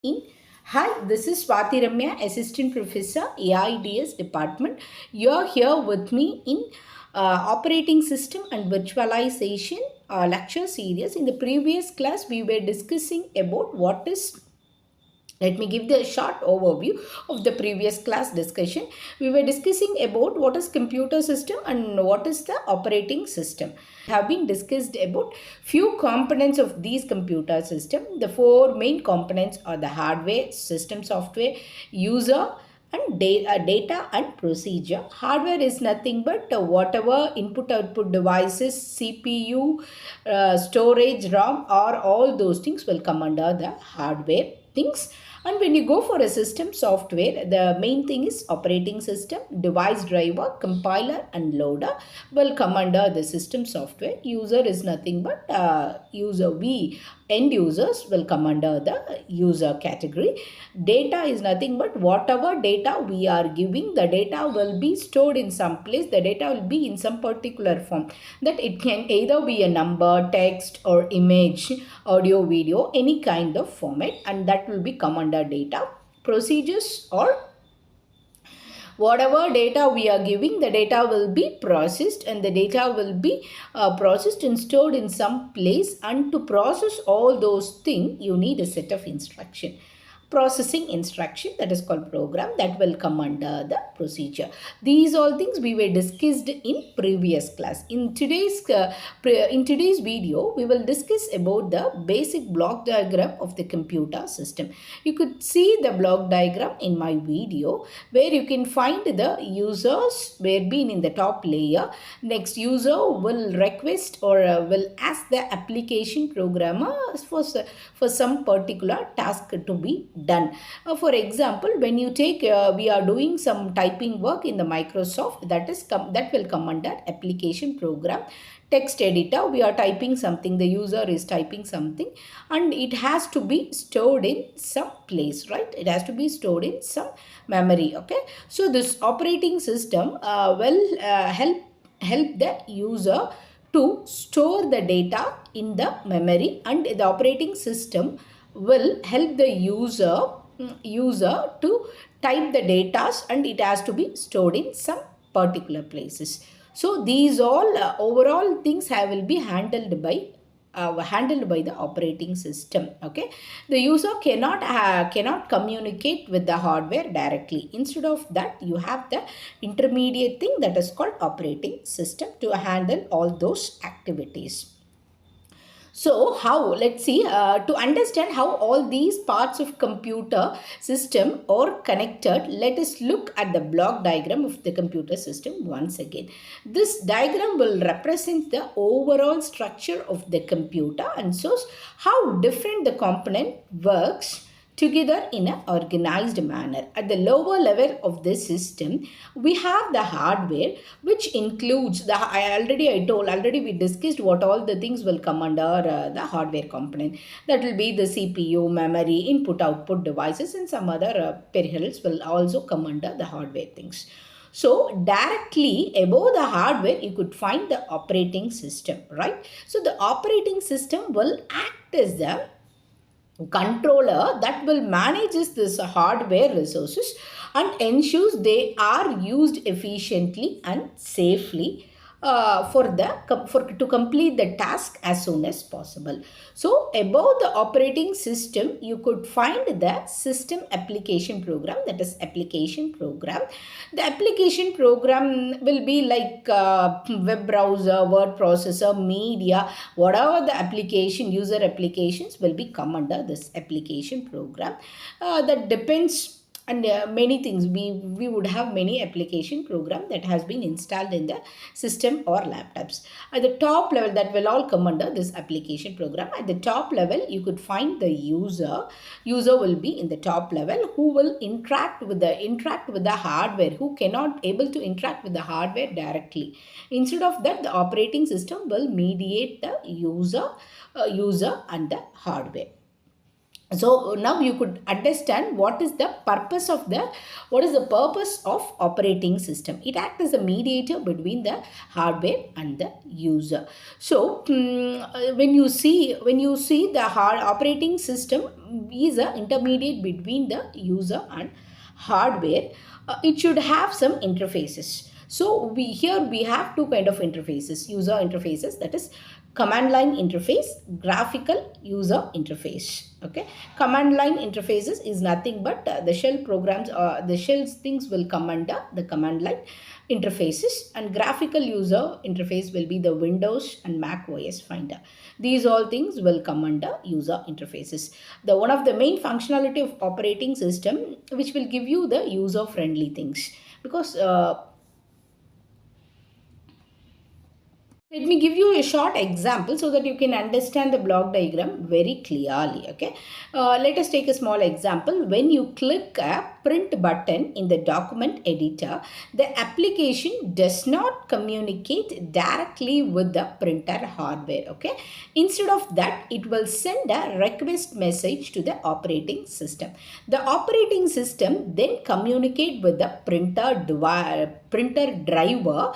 In Hi, this is Swathiramya, Assistant Professor, AIDS Department. You're here with me in Operating System and Virtualization lecture series. In the previous class, we were discussing about what is. Let me give the short overview of the previous class discussion. We were discussing about what is computer system and what is the operating system. Have been discussed about few components of these computer system. The four main components are the hardware, system software, user, and data and procedure. Hardware is nothing but whatever input output devices, CPU, storage, RAM, or all those things will come under the hardware things. And when you go for a system software, the main thing is operating system, device driver, compiler, and loader will come under the system software. User is nothing but user. We end users will come under the user category. Data is nothing but whatever data we are giving, the data will be stored in some place. The data will be in some particular form. That it can either be a number, text, or image, audio, video, any kind of format, and that will be come under data. Procedures or whatever data we are giving, the data will be processed, and the data will be processed and stored in some place. And to process all those things, you need a set of instruction. Processing instruction, that is called program, that will come under the procedure. These all things we were discussed in previous class. In today's video, we will discuss about the basic block diagram of the computer system. You could see the block diagram in my video, where you can find the users were been in the top layer. Next, user will request or will ask the application programmer for some particular task to be done. For example, when you take we are doing some typing work in the Microsoft, that will come under application program. Text editor, we are typing something, the user is typing something, and it has to be stored in some place, right? It has to be stored in some memory. Okay, so this operating system will help the user to store the data in the memory, and the operating system will help the user to type the data, and it has to be stored in some particular places. So these all overall things will be handled by the operating system. Okay, the user cannot communicate with the hardware directly. Instead of that, you have the intermediate thing, that is called operating system, to handle all those activities. So how, let's see, to understand how all these parts of computer system are connected, let us look at the block diagram of the computer system once again. This diagram will represent the overall structure of the computer and shows how different the component works together in an organized manner. At the lower level of this system, we have the hardware, which includes the, already we discussed what all the things will come under the hardware component. That will be the CPU, memory, input, output devices, and some other peripherals will also come under the hardware things. So directly above the hardware, you could find the operating system, right? So the operating system will act as the controller that will manages this hardware resources and ensures they are used efficiently and safely to complete the task as soon as possible. So above the operating system, you could find the system application program, that is application program. The application program will be like web browser, word processor, media, whatever the application, user applications will be come under this application program. That depends, and many things, we would have many application program that has been installed in the system or laptops. At the top level, that will all come under this application program. At the top level, you could find the user will be in the top level, who will interact with the hardware, who cannot able to interact with the hardware directly. Instead of that, the operating system will mediate the user and the hardware. So now you could understand what is the purpose of operating system. It acts as a mediator between the hardware and the user. So when you see the hard operating system is a intermediate between the user and hardware. It should have some interfaces. So we have two kind of interfaces: user interfaces, that is command line interface, graphical user interface. Okay, command line interfaces is nothing but the shell programs, or the shells things will come under the command line interfaces, and graphical user interface will be the Windows and Mac OS Finder. These all things will come under user interfaces. The one of the main functionality of operating system which will give you the user friendly things, because let me give you a short example so that you can understand the block diagram very clearly. Okay, let us take a small example. When you click a print button in the document editor, the application does not communicate directly with the printer hardware. Okay, instead of that, it will send a request message to the operating system. The operating system then communicate with the printer driver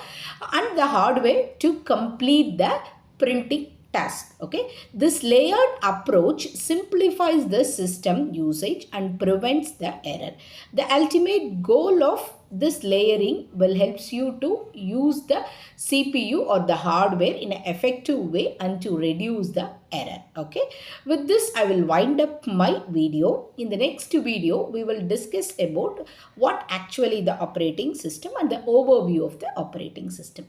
and the hardware to complete the printing task. Okay, this layered approach simplifies the system usage and prevents the error. The ultimate goal of this layering will helps you to use the CPU or the hardware in an effective way and to reduce the error. Okay, with this I will wind up my video. In the next video we will discuss about what actually the operating system and the overview of the operating system.